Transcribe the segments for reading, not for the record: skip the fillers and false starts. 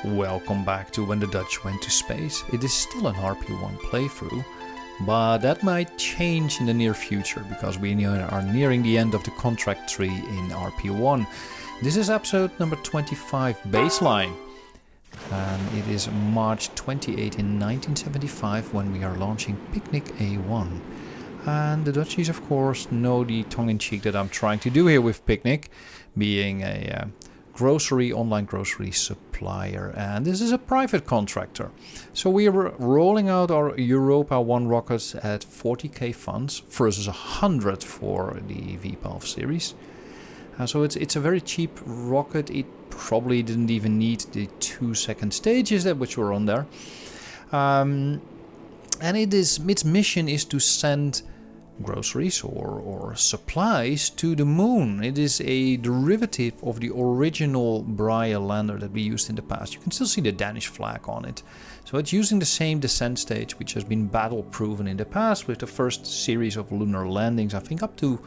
Welcome back to When the Dutch Went to Space. It is still an RP-1 playthrough, but that might change in the near future because we are nearing the end of the contract tree in RP-1. This is episode number 25, Baseline, and it is March 28 in 1975 when we are launching Picnic A1. And the Dutchies, of course, know the tongue-in-cheek that I'm trying to do here with Picnic, being a online grocery supplier, and this is a private contractor. So we are rolling out our Europa 1 rockets at 40k funds versus 100 for the V-PALF series. So it's a very cheap rocket. It probably didn't even need the 2-second stages which were on there. And its mission is to send groceries or supplies to the moon. It is a derivative of the original Braille lander that we used in the past. You can still see the Danish flag on it. So it's using the same descent stage which has been battle proven in the past with the first series of lunar landings. I think up to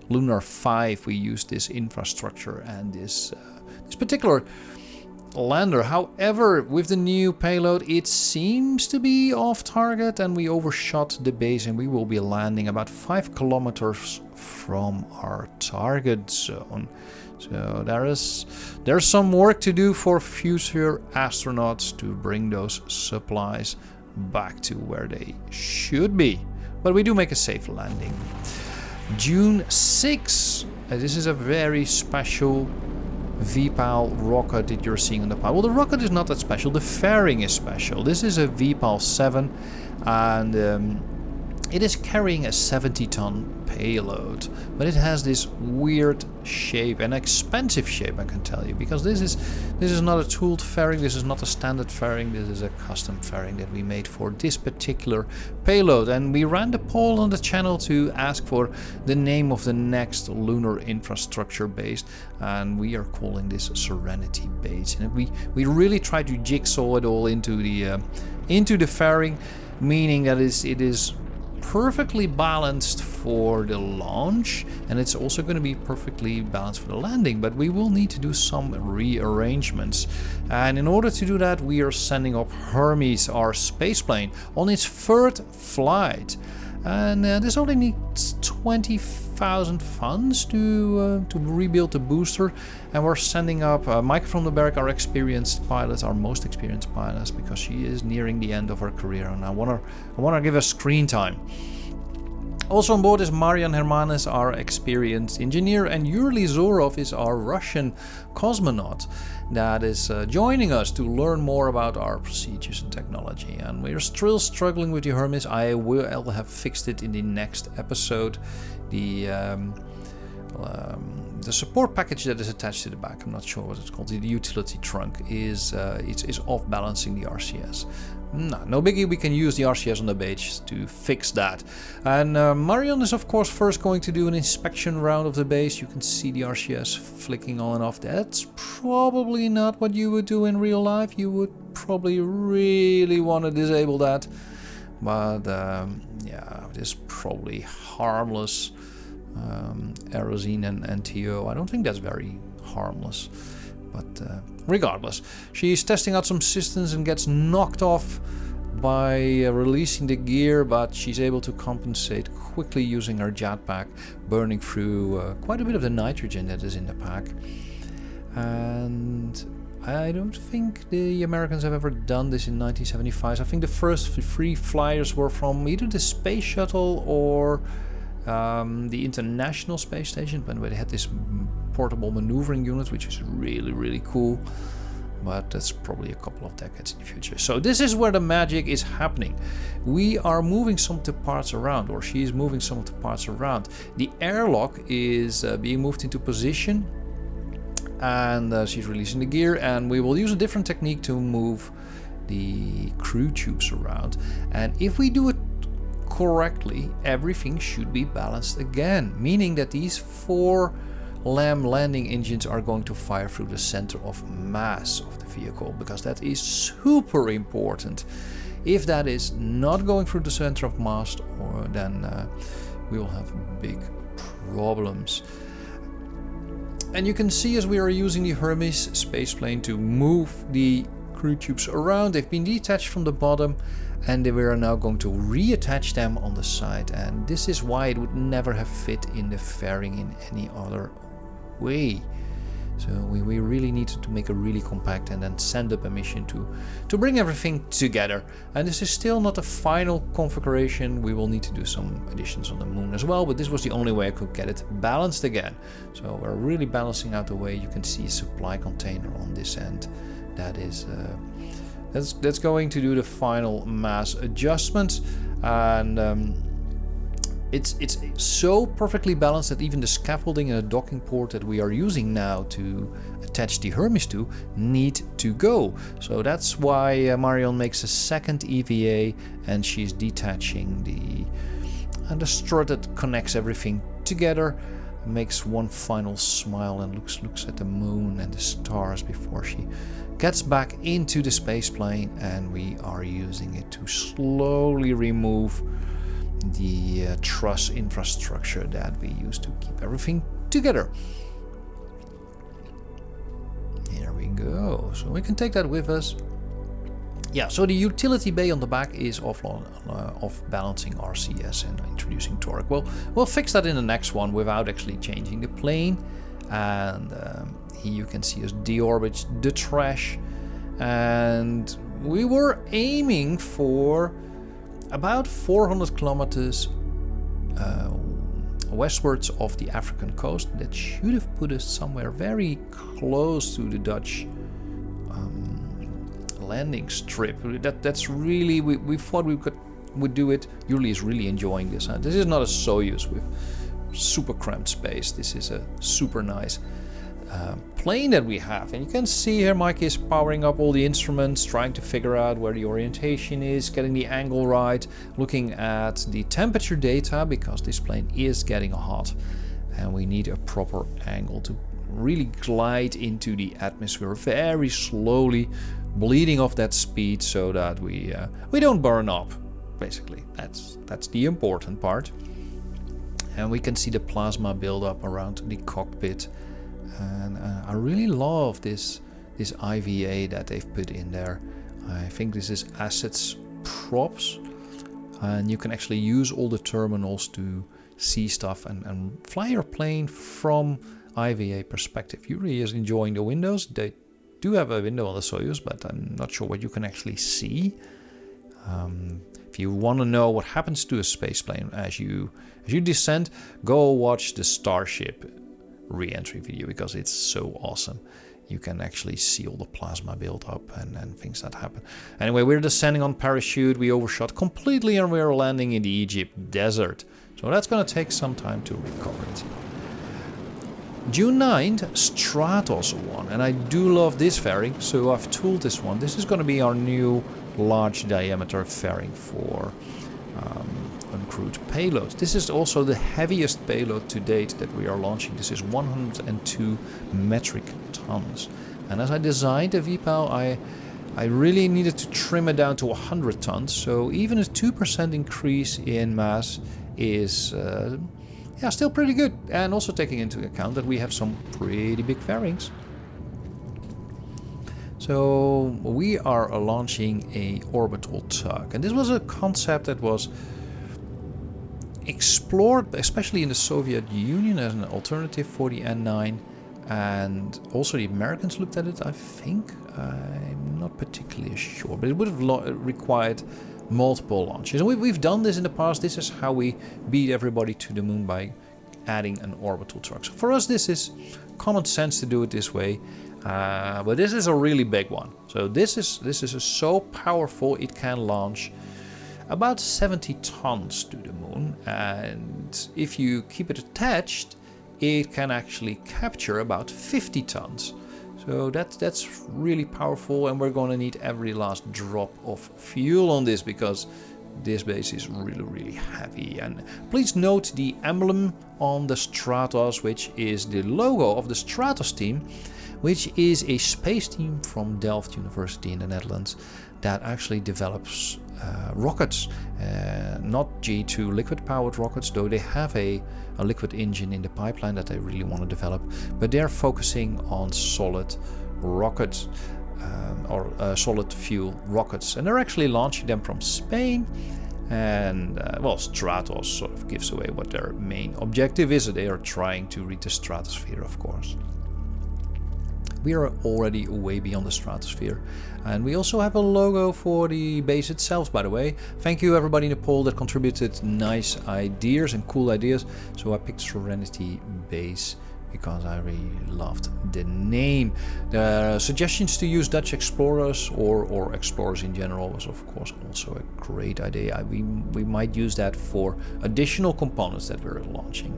Lunar 5 we used this infrastructure and this particular lander. However, with the new payload it seems to be off target and we overshot the base and we will be landing about 5 kilometers from our target zone. So there's some work to do for future astronauts to bring those supplies back to where they should be. But we do make a safe landing. June 6. This is a very special V-PAL rocket that you're seeing on the pile. Well, the rocket is not that special. The fairing is special. This is a V-PAL 7 and it is carrying a 70-ton payload, but it has this weird shape, an expensive shape I can tell you, because this is not a tooled fairing, this is not a standard fairing, this is a custom fairing that we made for this particular payload. And we ran the poll on the channel to ask for the name of the next lunar infrastructure base, and we are calling this Serenity base. And we really try to jigsaw it all into the fairing, meaning that it is perfectly balanced for the launch, and it's also going to be perfectly balanced for the landing, but we will need to do some rearrangements. And in order to do that, we are sending up Hermes, our spaceplane, on its third flight. And this only needs 20,000 funds to rebuild the booster. And we're sending up Mike from the Berg, our experienced pilot, our most experienced pilot, because she is nearing the end of her career, and I wanna give her screen time. Also on board is Marian Hermanes, our experienced engineer, and Yuri Zorov is our Russian cosmonaut that is joining us to learn more about our procedures and technology. And we're still struggling with the Hermes. I will have fixed it in the next episode. The support package that is attached to the back, I'm not sure what it's called, the utility trunk, is off balancing the RCS. No biggie, we can use the RCS on the base to fix that. And Marion is of course first going to do an inspection round of the base. You can see the RCS flicking on and off. That's probably not what you would do in real life. You would probably really want to disable that. But yeah, it is probably harmless. Erosine and TO, I don't think that's very harmless, but regardless, she's testing out some systems and gets knocked off by releasing the gear, but she's able to compensate quickly using her jetpack, burning through quite a bit of the nitrogen that is in the pack. And I don't think the Americans have ever done this in 1975. I think the first 3 flyers were from either the space shuttle or the International Space Station, when they had this portable maneuvering unit, which is really, really cool. But that's probably a couple of decades in the future. So this is where the magic is happening. We are moving some of the parts around, or she is moving some of the parts around. The airlock is being moved into position, and she's releasing the gear, and we will use a different technique to move the crew tubes around. And if we do it correctly, everything should be balanced again, meaning that these 4 LAM landing engines are going to fire through the center of mass of the vehicle, because that is super important. If that is not going through the center of mass, then we will have big problems. And you can see as we are using the Hermes spaceplane to move the crew tubes around. They've been detached from the bottom, and we are now going to reattach them on the side. And this is why it would never have fit in the fairing in any other way. So we really needed to make a really compact and then send up a mission to bring everything together. And this is still not a final configuration. We will need to do some additions on the moon as well, but this was the only way I could get it balanced again. So we're really balancing out the way. You can see a supply container on this end. That is that's going to do the final mass adjustment. And it's so perfectly balanced that even the scaffolding and the docking port that we are using now to attach the Hermes to need to go. So that's why Marion makes a second EVA, and she's detaching the strut that connects everything together, makes one final smile and looks at the moon and the stars before she gets back into the space plane. And we are using it to slowly remove the truss infrastructure that we use to keep everything together. Here we go. So we can take that with us. Yeah, so the utility bay on the back is off balancing RCS and introducing torque. Well, we'll fix that in the next one without actually changing the plane. And here you can see us deorbit the trash. And we were aiming for about 400 kilometers westwards of the African coast. That should have put us somewhere very close to the Dutch landing strip. That's really, we thought would do it. Yuli is really enjoying this. This is not a Soyuz with super cramped space. This is a super nice plane that we have. And you can see here Mike is powering up all the instruments, trying to figure out where the orientation is, getting the angle right, looking at the temperature data, because this plane is getting hot and we need a proper angle to really glide into the atmosphere very slowly, bleeding off that speed so that we don't burn up. Basically, that's the important part. And we can see the plasma build up around the cockpit. And I really love this IVA that they've put in there. I think this is assets props, and you can actually use all the terminals to see stuff and fly your plane from IVA perspective. Yuri is enjoying the windows. They do have a window on the Soyuz, but I'm not sure what you can actually see. If you want to know what happens to a spaceplane as you descend, go watch the Starship re-entry video, because it's so awesome. You can actually see all the plasma build up and things that happen. Anyway, we're descending on parachute. We overshot completely and we're landing in the Egypt desert. So that's going to take some time to recover it. June 9th, Stratos 1. And I do love this fairing, so I've tooled this one. This is going to be our new large diameter fairing for uncrewed payloads. This is also the heaviest payload to date that we are launching. This is 102 metric tons. And as I designed the VPAL, I really needed to trim it down to 100 tons. So even a 2% increase in mass is still pretty good. And also taking into account that we have some pretty big fairings. So we are launching a orbital tug. And this was a concept that was explored, especially in the Soviet Union, as an alternative for the N9, and also the Americans looked at it, I think. I'm not particularly sure, but it would have required multiple launches. And we've done this in the past. This is how we beat everybody to the moon, by adding an orbital truck. So for us, this is common sense to do it this way. But this is a really big one. So this is so powerful, it can launch about 70 tons to the moon, and if you keep it attached, it can actually capture about 50 tons. So that's really powerful, and we're going to need every last drop of fuel on this, because this base is really heavy. And please note the emblem on the Stratos, which is the logo of the Stratos team, which is a space team from Delft University in the Netherlands that actually develops rockets, not G2 liquid-powered rockets, though they have a liquid engine in the pipeline that they really want to develop, but they're focusing on solid rockets. solid fuel rockets, and they're actually launching them from Spain. And well, Stratos sort of gives away what their main objective is. They are trying to reach the stratosphere, of course. We are already way beyond the stratosphere, and we also have a logo for the base itself, by the way. Thank you everybody in the poll that contributed nice ideas and cool ideas. So I picked Serenity base because I really loved the name. The suggestions to use Dutch explorers or explorers in general was of course also a great idea. We might use that for additional components that we're launching.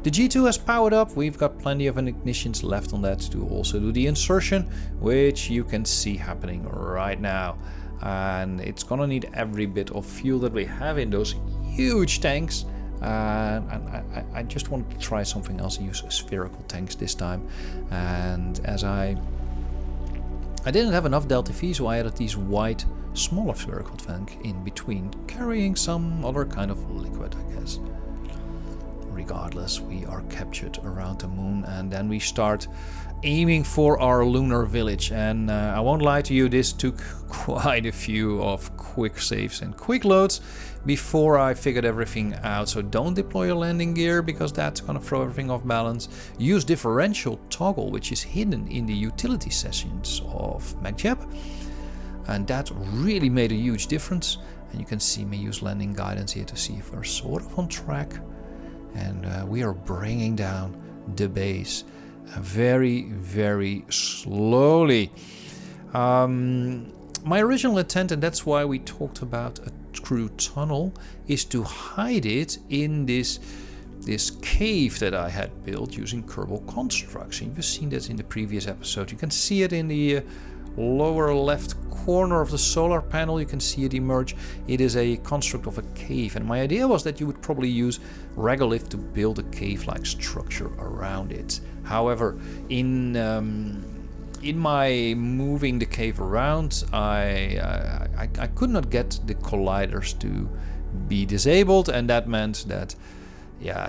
The G2 has powered up. We've got plenty of ignitions left on that to also do the insertion, which you can see happening right now. And it's gonna need every bit of fuel that we have in those huge tanks. And I just wanted to try something else and use spherical tanks this time. And as I didn't have enough Delta V, so I added these white, smaller spherical tank in between, carrying some other kind of liquid, I guess. Regardless, we are captured around the moon, and then we start aiming for our lunar village. And I won't lie to you, this took quite a few of quick saves and quick loads before I figured everything out. So don't deploy your landing gear because that's gonna throw everything off balance. Use differential toggle, which is hidden in the utility sessions of MacJeb, and that really made a huge difference. And you can see me use landing guidance here to see if we're sort of on track. And we are bringing down the base very, very slowly. My original intent, and that's why we talked about a true tunnel, is to hide it in this cave that I had built using Kerbal constructs. And you've seen that in the previous episode. You can see it in the lower left corner of the solar panel. You can see it emerge. It is a construct of a cave, and my idea was that you would probably use regolith to build a cave-like structure around it. However, in my moving the cave around, I could not get the colliders to be disabled, and that meant that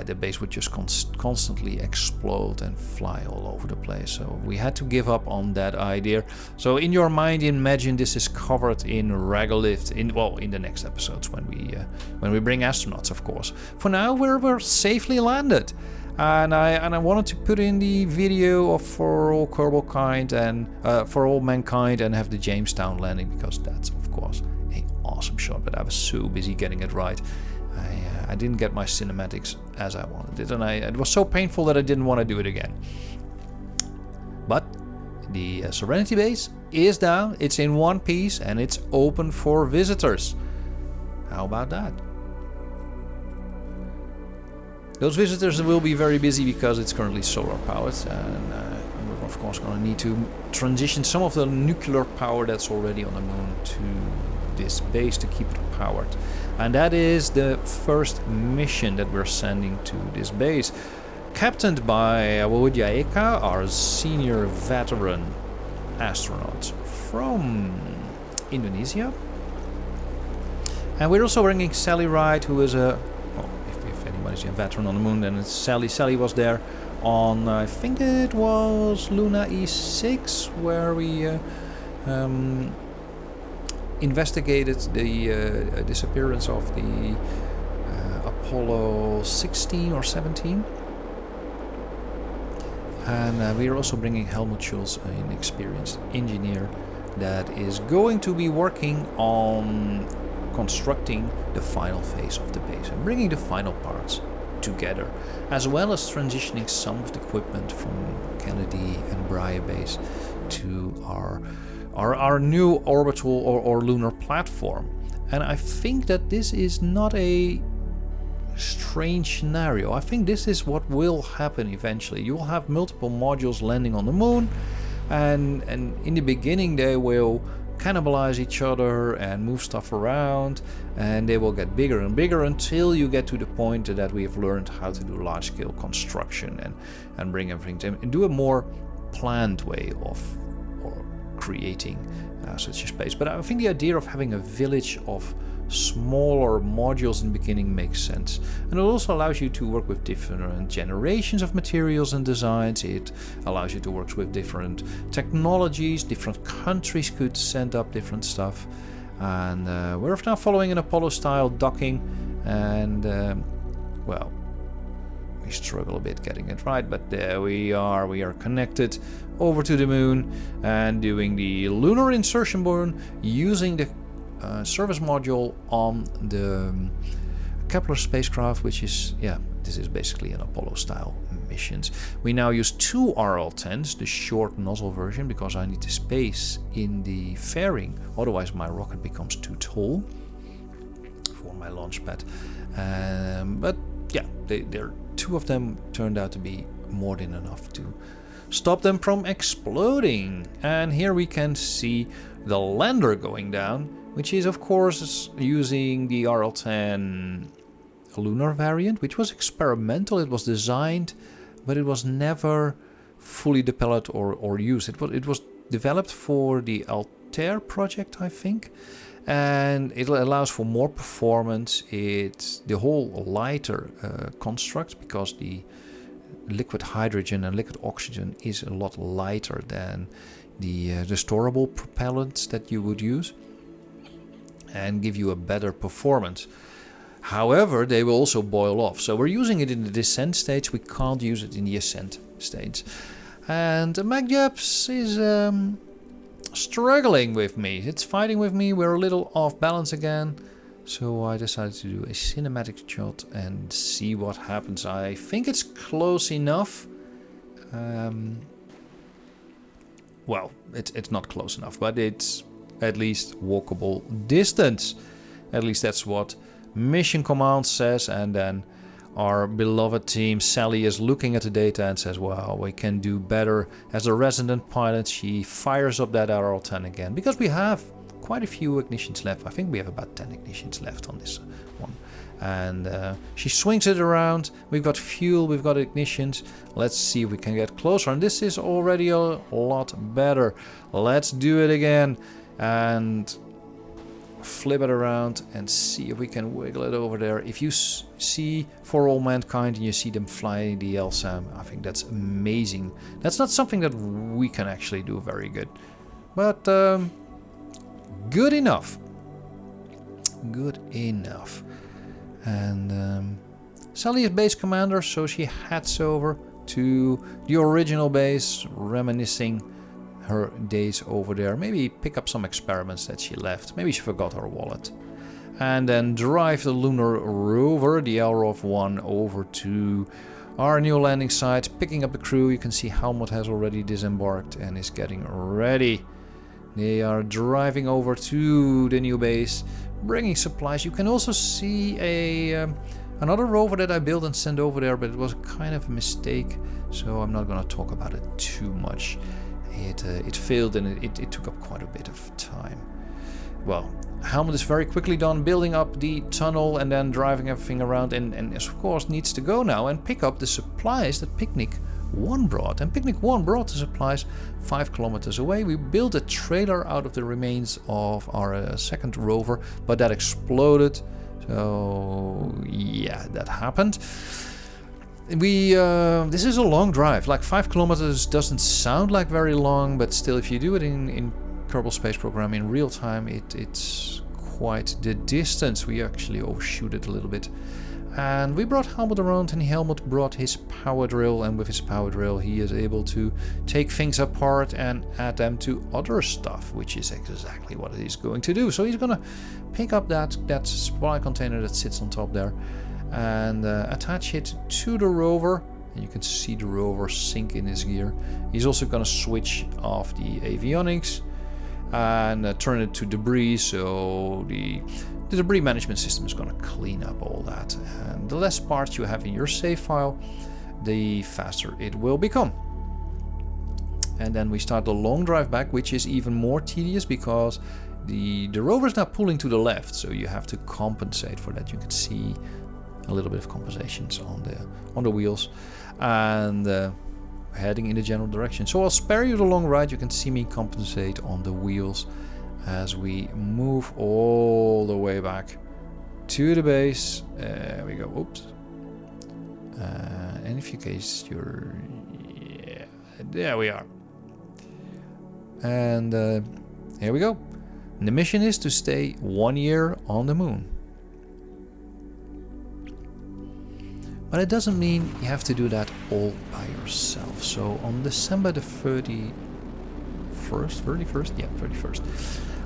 the base would just constantly explode and fly all over the place. So we had to give up on that idea. So in your mind, imagine this is covered in regolith in the next episodes when we bring astronauts, of course. For now, we're safely landed. And I wanted to put in the video of for all Kerbal kind and for all mankind and have the Jamestown landing, because that's of course an awesome shot. But I was so busy getting it right, I didn't get my cinematics as I wanted it, and it was so painful that I didn't want to do it again. But the Serenity base is down. It's in one piece and it's open for visitors. How about that? Those visitors will be very busy because it's currently solar powered, and we're of course going to need to transition some of the nuclear power that's already on the moon to this base to keep it powered. And that is the first mission that we're sending to this base, captained by Wawudja Eka, our senior veteran astronaut from Indonesia. And we're also bringing Sally Ride, who is if anybody's a veteran on the moon, then it's Sally. Sally was there on, I think it was Luna E6, where we investigated the disappearance of the Apollo 16 or 17. And we are also bringing Helmut Schulz, an experienced engineer that is going to be working on constructing the final phase of the base and bringing the final parts together, as well as transitioning some of the equipment from Kennedy and Bria base to our new orbital or lunar platform. And I think that this is not a strange scenario. I think this is what will happen eventually. You will have multiple modules landing on the moon, and in the beginning they will cannibalize each other and move stuff around, and they will get bigger and bigger until you get to the point that we have learned how to do large-scale construction and bring everything to and do a more planned way of creating such a space. But I think the idea of having a village of smaller modules in the beginning makes sense. And it also allows you to work with different generations of materials and designs. It allows you to work with different technologies. Different countries could send up different stuff. And we're now following an Apollo style docking, and well, we struggle a bit getting it right, but there we are connected over to the moon and doing the lunar insertion burn using the service module on the Kepler spacecraft, which is, yeah, this is basically an Apollo style missions. We now use 2 RL-10s, the short nozzle version, because I need the space in the fairing, otherwise my rocket becomes too tall for my launch pad. But yeah, they're 2 of them turned out to be more than enough to stop them from exploding. And here we can see the lander going down, which is of course using the RL-10 Lunar variant, which was experimental. It was designed, but it was never fully developed or used. It was developed for the Altair project, I think, and it allows for more performance. It's the whole lighter construct, because the liquid hydrogen and liquid oxygen is a lot lighter than the storable propellants that you would use, and give you a better performance. However, they will also boil off. So we're using it in the descent stage. We can't use it in the ascent stage. And MacJaps is struggling with me. It's fighting with me. We're a little off balance again. So I decided to do a cinematic shot and see what happens. I think it's close enough. Well, it's not close enough, but it's at least walkable distance. At least that's what Mission Command says. And then our beloved team Sally is looking at the data and says, well, we can do better. As a resident pilot, she fires up that RL-10 again, because we have quite a few ignitions left. I think we have about 10 ignitions left on this one. And she swings it around. We've got fuel, we've got ignitions. Let's see if we can get closer. And this is already a lot better. Let's do it again and flip it around and see if we can wiggle it over there. If you see For All Mankind and you see them flying the LSAM, I think that's amazing. That's not something that we can actually do very good, but good enough. Good enough. And Sally is base commander, so she heads over to the original base, reminiscing her days over there. Maybe pick up some experiments that she left. Maybe she forgot her wallet. And then drive the lunar rover, the LROV-1, over to our new landing site, picking up the crew. You can see Helmut has already disembarked and is getting ready. They are driving over to the new base, bringing supplies. You can also see another rover that I built and sent over there, but it was kind of a mistake, so I'm not going to talk about it too much. It failed, and it took up quite a bit of time. Well, Helmut is very quickly done building up the tunnel and then driving everything around, and of course needs to go now and pick up the supplies that Picnic 1 brought. And Picnic 1 brought the supplies 5 kilometers away. We built a trailer out of the remains of our second rover, but that exploded. So yeah, that happened. This is a long drive. Like 5 kilometers doesn't sound like very long, but still, if you do it in Kerbal Space Program in real time, it's quite the distance. We actually overshoot it a little bit. And we brought Helmut around, and Helmut brought his power drill, and with his power drill he is able to take things apart and add them to other stuff, which is exactly what he's going to do. So he's gonna pick up that supply container that sits on top there and attach it to the rover, and you can see the rover sink in his gear. He's also gonna switch off the avionics and turn it to debris, so the debris management system is going to clean up all that. And the less parts you have in your save file, the faster it will become. And then we start the long drive back, which is even more tedious because the rover is now pulling to the left, so you have to compensate for that. You can see a little bit of compensations on the wheels, and heading in the general direction. So I'll spare you the long ride. You can see me compensate on the wheels, as we move all the way back to the base. There we go. Oops. And if you case your... Yeah, there we are. And here we go. The mission is to stay 1 year on the moon. But it doesn't mean you have to do that all by yourself. So on December the 31st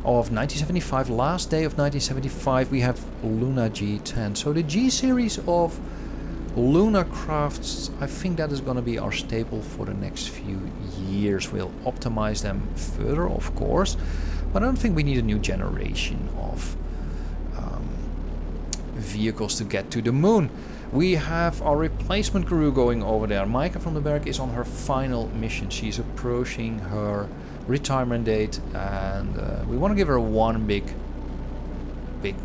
of 1975, last day of 1975, we have Lunar G10. So the G series of lunar crafts, I think that is going to be our staple for the next few years. We'll optimize them further, of course, but I don't think we need a new generation of vehicles to get to the moon. We have our replacement crew going over there. Micah from the Berg is on her final mission. She's approaching her retirement date, and we want to give her one big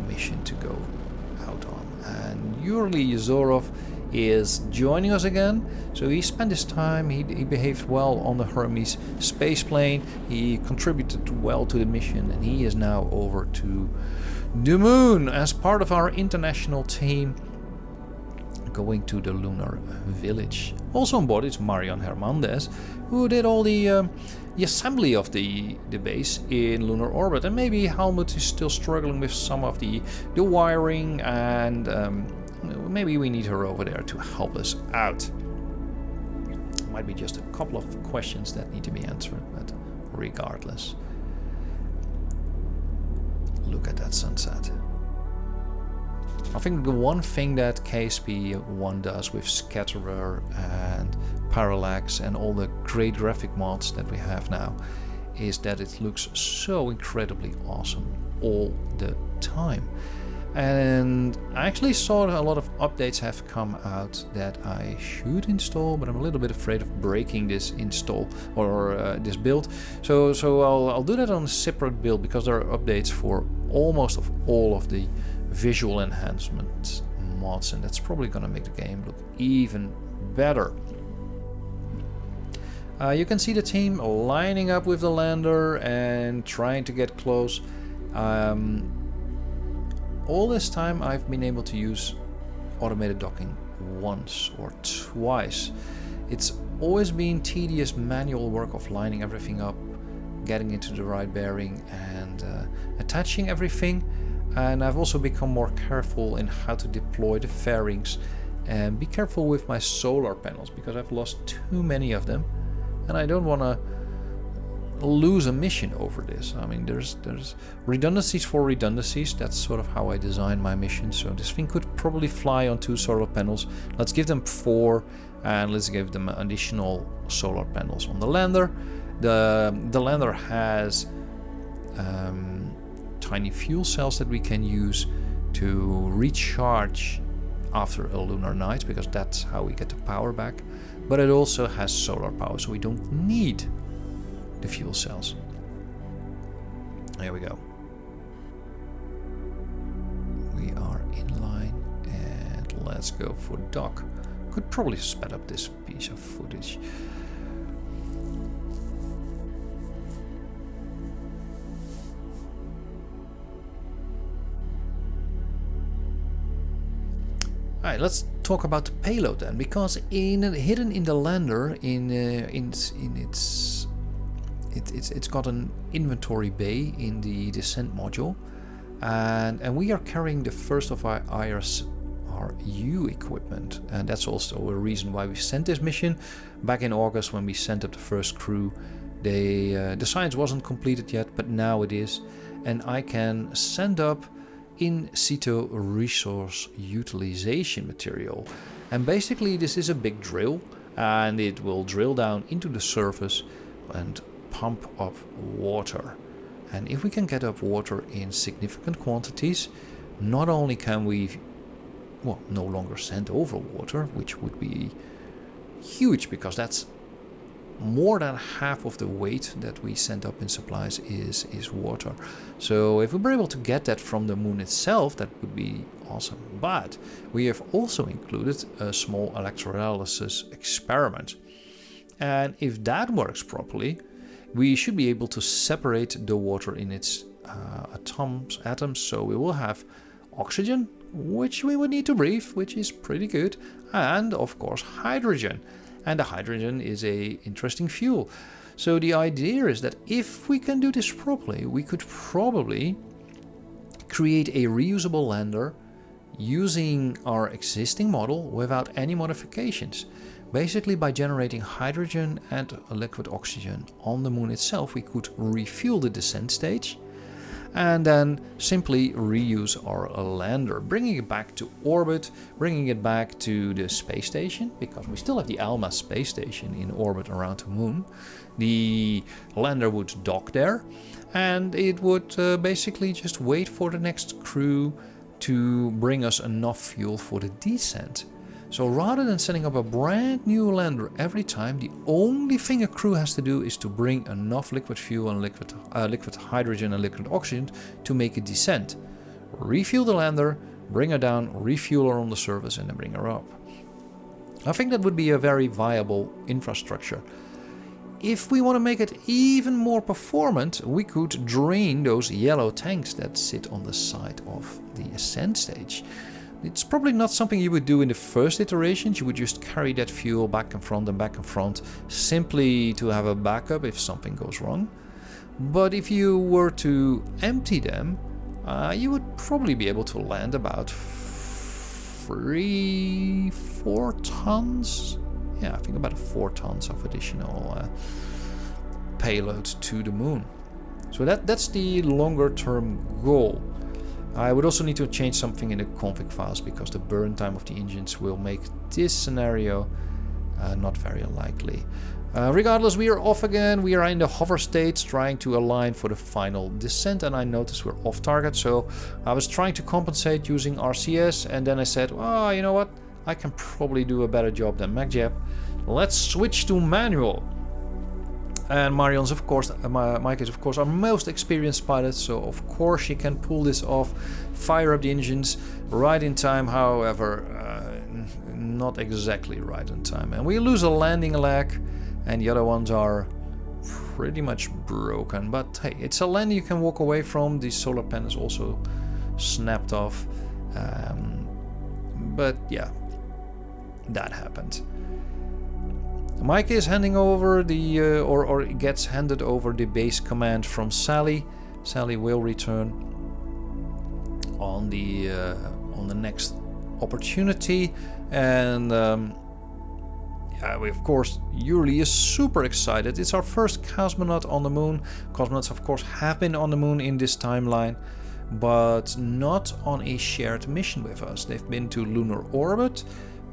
mission to go out on. And Yurli Zorov is joining us again. So he spent his time, he behaved well on the Hermes space plane, he contributed well to the mission, and he is now over to the moon as part of our international team going to the lunar village. Also on board is Marian Hernandez, who did all the assembly of the base in lunar orbit, and maybe Helmut is still struggling with some of the wiring, and maybe we need her over there to help us out. Might be just a couple of questions that need to be answered, but regardless, look at that sunset. I think the one thing that KSP-1 does with Scatterer and Parallax and all the great graphic mods that we have now is that it looks so incredibly awesome all the time. And I actually saw a lot of updates have come out that I should install, but I'm a little bit afraid of breaking this install or this build. So I'll do that on a separate build, because there are updates for almost of all of the visual enhancement mods, and that's probably going to make the game look even better. You can see the team lining up with the lander and trying to get close. All this time I've been able to use automated docking once or twice. It's always been tedious manual work of lining everything up, getting into the right bearing, and attaching everything. And I've also become more careful in how to deploy the fairings, and be careful with my solar panels, because I've lost too many of them and I don't want to lose a mission over this. I mean, there's redundancies for redundancies. That's sort of how I design my mission. So this thing could probably fly on 2 solar panels. Let's give them 4, and let's give them additional solar panels on the lander. The lander has tiny fuel cells that we can use to recharge after a lunar night, because that's how we get the power back. But it also has solar power, so we don't need the fuel cells. There we go. We are in line, and let's go for dock. Could probably sped up this piece of footage. Alright, let's talk about the payload then, because hidden in the lander, it's got an inventory bay in the descent module, and we are carrying the first of our ISRU equipment, and that's also a reason why we sent this mission. Back in August, when we sent up the first crew, the science wasn't completed yet, but now it is, and I can send up in situ resource utilization material. And basically this is a big drill, and it will drill down into the surface and pump up water. And if we can get up water in significant quantities, not only can we no longer send over water, which would be huge, because that's more than half of the weight that we send up in supplies is water. So if we were able to get that from the moon itself, that would be awesome. But we have also included a small electrolysis experiment, and if that works properly, we should be able to separate the water in its atoms, so we will have oxygen, which we would need to breathe, which is pretty good, and of course hydrogen. And the hydrogen is a interesting fuel. So the idea is that if we can do this properly, we could probably create a reusable lander using our existing model without any modifications. Basically, by generating hydrogen and liquid oxygen on the moon itself, we could refuel the descent stage and then simply reuse our lander, bringing it back to orbit, bringing it back to the space station, because we still have the ALMA space station in orbit around the moon. The lander would dock there, and it would basically just wait for the next crew to bring us enough fuel for the descent. So rather than setting up a brand new lander every time, the only thing a crew has to do is to bring enough liquid fuel and liquid hydrogen and liquid oxygen to make a descent. Refuel the lander, bring her down, refuel her on the surface, and then bring her up. I think that would be a very viable infrastructure. If we want to make it even more performant, we could drain those yellow tanks that sit on the side of the ascent stage. It's probably not something you would do in the first iterations. You would just carry that fuel back and front, simply to have a backup if something goes wrong. But if you were to empty them, you would probably be able to land about 4 tons. Yeah, I think about 4 tons of additional payload to the moon. So that's the longer term goal. I would also need to change something in the config files because the burn time of the engines will make this scenario not very likely. Regardless, we are off again. We are in the hover state trying to align for the final descent, and I noticed we're off target. So I was trying to compensate using RCS, and then I said, oh, you know what? I can probably do a better job than MacJeb. Let's switch to manual. And Marion's, of course, Mike is, of course, our most experienced pilot, so of course she can pull this off, fire up the engines right in time, however, not exactly right in time. And we lose a landing leg, and the other ones are pretty much broken. But hey, it's a landing you can walk away from. The solar panels also snapped off. But yeah, that happened. Mike is handing over the, or gets handed over the base command from Sally. Sally will return on the next opportunity, and yeah, we, of course, Yuri is super excited. It's our first cosmonaut on the moon. Cosmonauts, of course, have been on the moon in this timeline, but not on a shared mission with us. They've been to lunar orbit,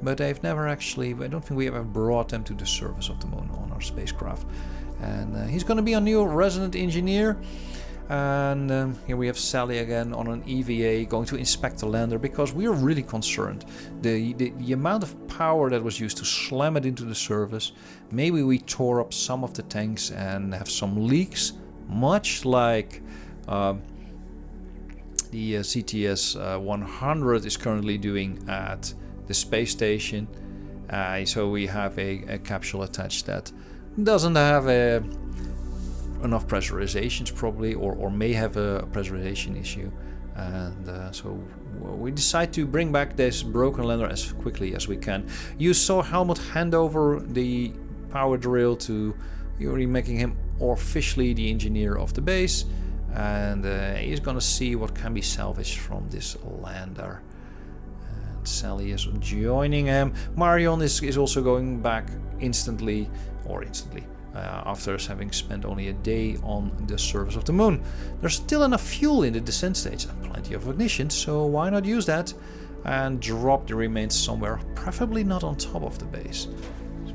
but they've never actually, I don't think we ever brought them to the surface of the moon on our spacecraft. And he's going to be our new resident engineer. And here we have Sally again on an EVA going to inspect the lander, because we are really concerned. The amount of power that was used to slam it into the surface, maybe we tore up some of the tanks and have some leaks, much like the CTS 100 is currently doing at the space station. So we have a capsule attached that doesn't have enough pressurizations probably, or may have a pressurization issue, and so we decide to bring back this broken lander as quickly as we can. You saw Helmut hand over the power drill to Yuri, making him officially the engineer of the base, and he's gonna see what can be salvaged from this lander. Sally is joining him. Marion is also going back instantly, after having spent only a day on the surface of the moon. There's still enough fuel in the descent stage and plenty of ignition, so why not use that and drop the remains somewhere, preferably not on top of the base. So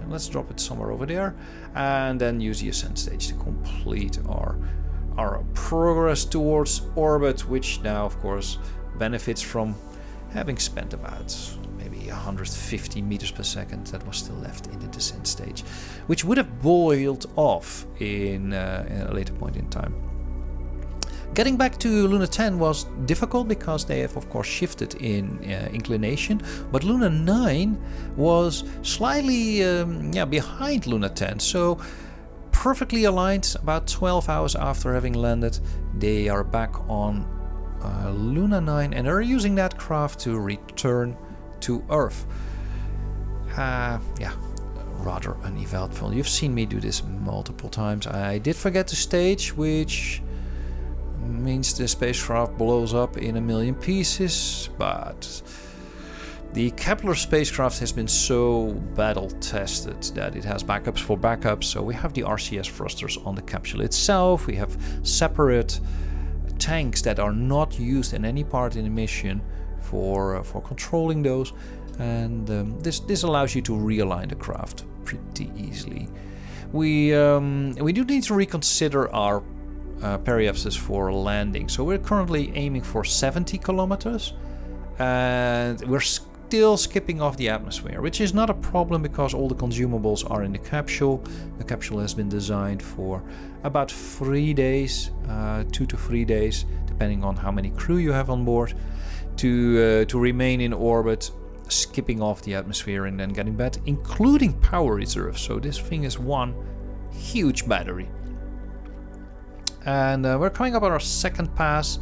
let's drop it somewhere over there, and then use the ascent stage to complete our progress towards orbit, which now, of course, benefits from having spent about maybe 150 meters per second that was still left in the descent stage, which would have boiled off in a later point in time. Getting back to Luna 10 was difficult because they have, of course, shifted in inclination, but Luna 9 was slightly behind Luna 10, so perfectly aligned. About 12 hours after having landed, they are back on Lunar 9 and are using that craft to return to Earth. Yeah, rather uneventful. You've seen me do this multiple times. I did forget the stage, which means the spacecraft blows up in a million pieces, but the Kepler spacecraft has been so battle tested that it has backups for backups. So we have the RCS thrusters on the capsule itself. We have separate tanks that are not used in any part in the mission for controlling those, and this allows you to realign the craft pretty easily. We do need to reconsider our periapsis for landing. So we're currently aiming for 70 kilometers, and we're still skipping off the atmosphere, which is not a problem because all the consumables are in the capsule. The capsule has been designed for about 3 days, 2 to 3 days, depending on how many crew you have on board, to remain in orbit, skipping off the atmosphere and then getting back, including power reserve. So this thing is one huge battery. And we're coming up on our second pass,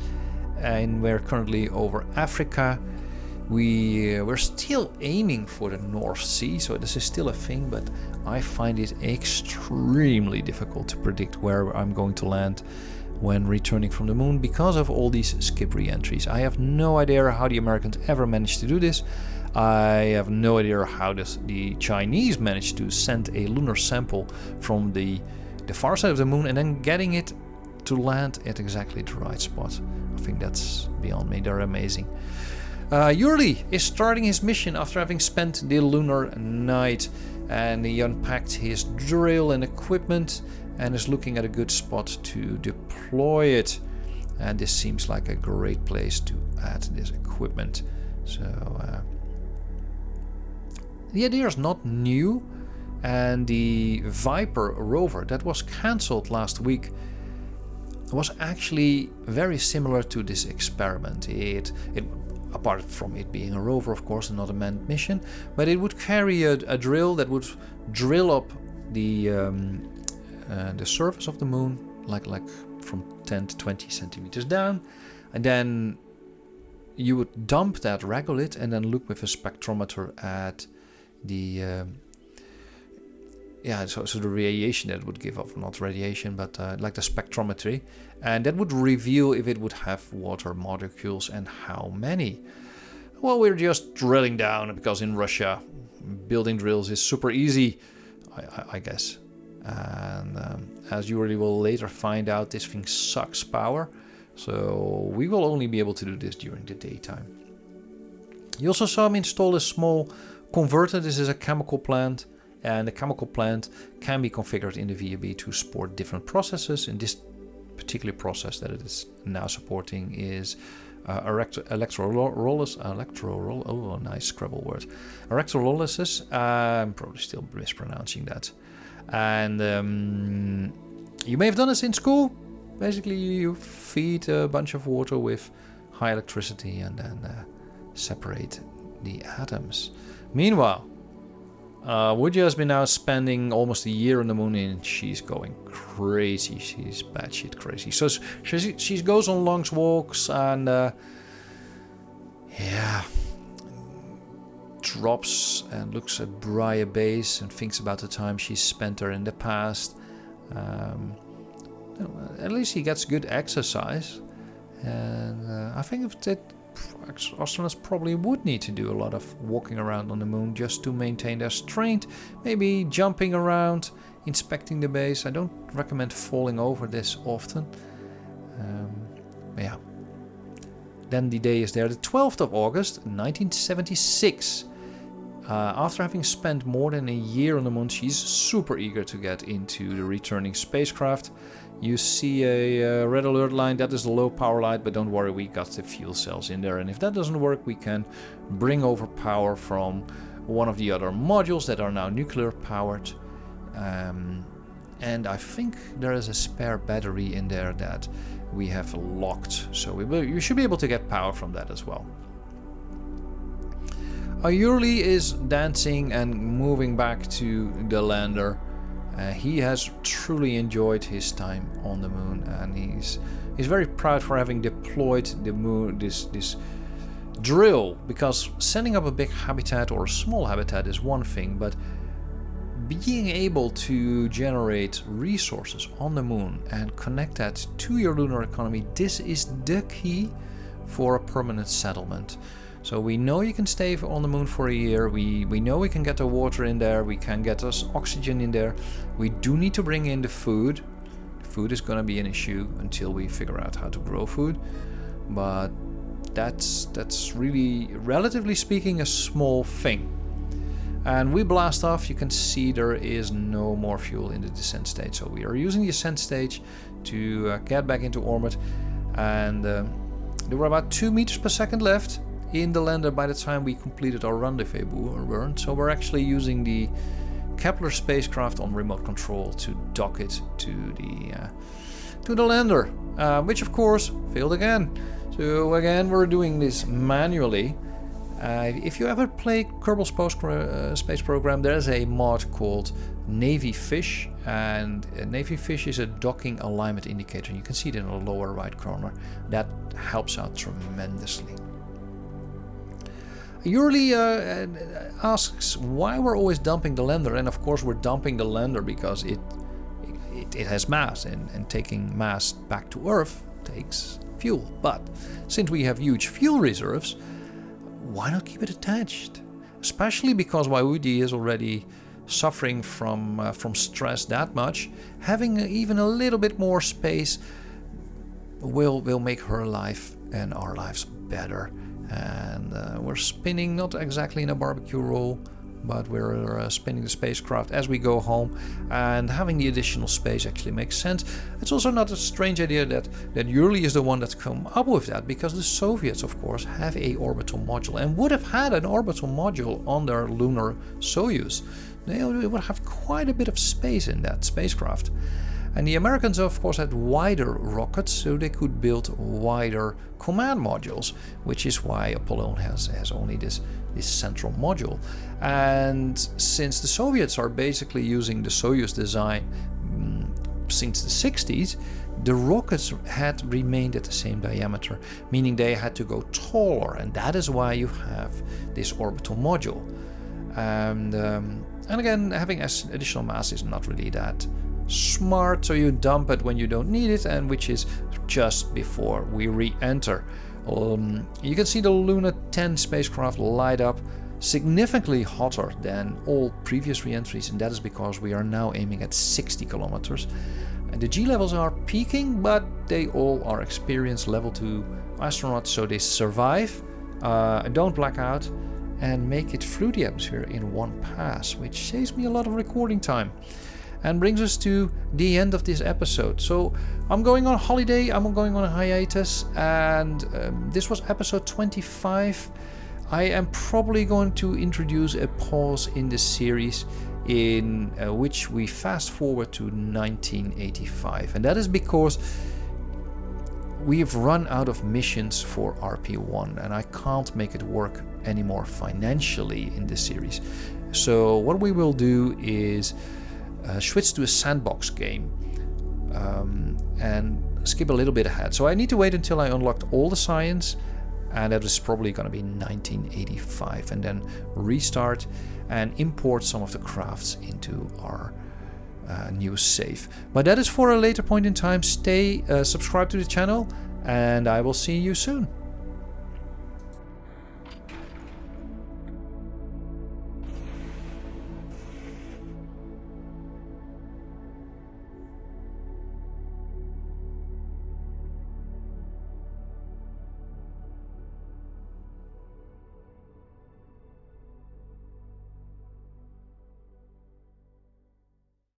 and we're currently over Africa. We're still aiming for the North Sea, so this is still a thing, but I find it extremely difficult to predict where I'm going to land when returning from the moon because of all these skip re-entries. I have no idea how the Americans ever managed to do this. I have no idea how the Chinese managed to send a lunar sample from the far side of the moon and then getting it to land at exactly the right spot. I think that's beyond me. They're amazing. Yurli is starting his mission after having spent the lunar night, and he unpacked his drill and equipment and is looking at a good spot to deploy it. And this seems like a great place to add this equipment. So the idea is not new, and the Viper rover that was cancelled last week was actually very similar to this experiment. It apart from it being a rover, of course, and not a manned mission, but it would carry a drill that would drill up the surface of the moon, like from 10 to 20 centimeters down, and then you would dump that regolith and then look with a spectrometer at the so the radiation that it would give off, not radiation, but like the spectrometry, and that would reveal if it would have water molecules and how many. Well, we're just drilling down because in Russia building drills is super easy, I guess. And as you really will later find out, this thing sucks power, so we will only be able to do this during the daytime. You also saw me install a small converter. This is a chemical plant, and the chemical plant can be configured in the VAB to support different processes. In this particular process that it is now supporting is electrolysis. Oh, nice Scrabble word. Electrolysis. I'm probably still mispronouncing that. And you may have done this in school. Basically, you feed a bunch of water with high electricity and then separate the atoms. Meanwhile, Woodja has been now spending almost a year on the moon, and she's going crazy. She's batshit crazy. So she goes on long walks and drops and looks at Briar Base and thinks about the time she's spent there in the past. At least he gets good exercise, and I think that astronauts probably would need to do a lot of walking around on the moon just to maintain their strength, maybe jumping around, inspecting the base. I don't recommend falling over this often. Yeah. Then the day is there, the 12th of August 1976. After having spent more than a year on the moon, she's super eager to get into the returning spacecraft. You see a red alert line, that is the low power light, but don't worry, we got the fuel cells in there, and if that doesn't work, we can bring over power from one of the other modules that are now nuclear powered. And I think there is a spare battery in there that we have locked, so you should be able to get power from that as well. Yurli is dancing and moving back to the lander. He has truly enjoyed his time on the moon, and he's very proud for having deployed the moon this drill, because sending up a big habitat or a small habitat is one thing, but being able to generate resources on the moon and connect that to your lunar economy, this is the key for a permanent settlement. So we know you can stay on the moon for a year, we know we can get the water in there, we can get us oxygen in there. We do need to bring in the food. Food is going to be an issue until we figure out how to grow food, but that's really, relatively speaking, a small thing. And we blast off. You can see there is no more fuel in the descent stage, so we are using the ascent stage to get back into orbit. And there were about 2 meters per second left in the lander by the time we completed our rendezvous burn. So we're actually using the Kepler spacecraft on remote control to dock it to the lander, which of course failed again. So again, we're doing this manually. If you ever play Kerbal Space Program, there's a mod called Navy Fish, and Navy Fish is a docking alignment indicator. You can see it in the lower right corner. That helps out tremendously. Yurli asks why we're always dumping the lander, and of course we're dumping the lander because it has mass, and taking mass back to Earth takes fuel. But since we have huge fuel reserves, why not keep it attached? Especially because Wayudi is already suffering from stress that much. Having even a little bit more space will make her life and our lives better. And we're spinning, not exactly in a barbecue roll, but we're spinning the spacecraft as we go home, and having the additional space actually makes sense. It's also not a strange idea that Yurli is the one that's come up with that, because the Soviets, of course, have a orbital module and would have had an orbital module on their lunar Soyuz. They would have quite a bit of space in that spacecraft. And the Americans, of course, had wider rockets, so they could build wider command modules, which is why Apollo has only this central module. And since the Soviets are basically using the Soyuz design since the 60s, the rockets had remained at the same diameter, meaning they had to go taller, and that is why you have this orbital module. And again, having additional mass is not really that smart, so you dump it when you don't need it, and which is just before we re-enter. You can see the Luna 10 spacecraft light up significantly hotter than all previous re-entries, and that is because we are now aiming at 60 kilometers. And the G levels are peaking, but they all are experienced level 2 astronauts, so they survive, don't black out, and make it through the atmosphere in one pass, which saves me a lot of recording time. And brings us to the end of this episode. So I'm going on holiday, I'm going on a hiatus, and this was episode 25. I am probably going to introduce a pause in the series in which we fast forward to 1985. And that is because we've run out of missions for RP-1, and I can't make it work anymore financially in this series. So what we will do is switch to a sandbox game and skip a little bit ahead. So I need to wait until I unlocked all the science, and that is probably going to be 1985, and then restart and import some of the crafts into our new save. But that is for a later point in time. Stay subscribed to the channel, and I will see you soon.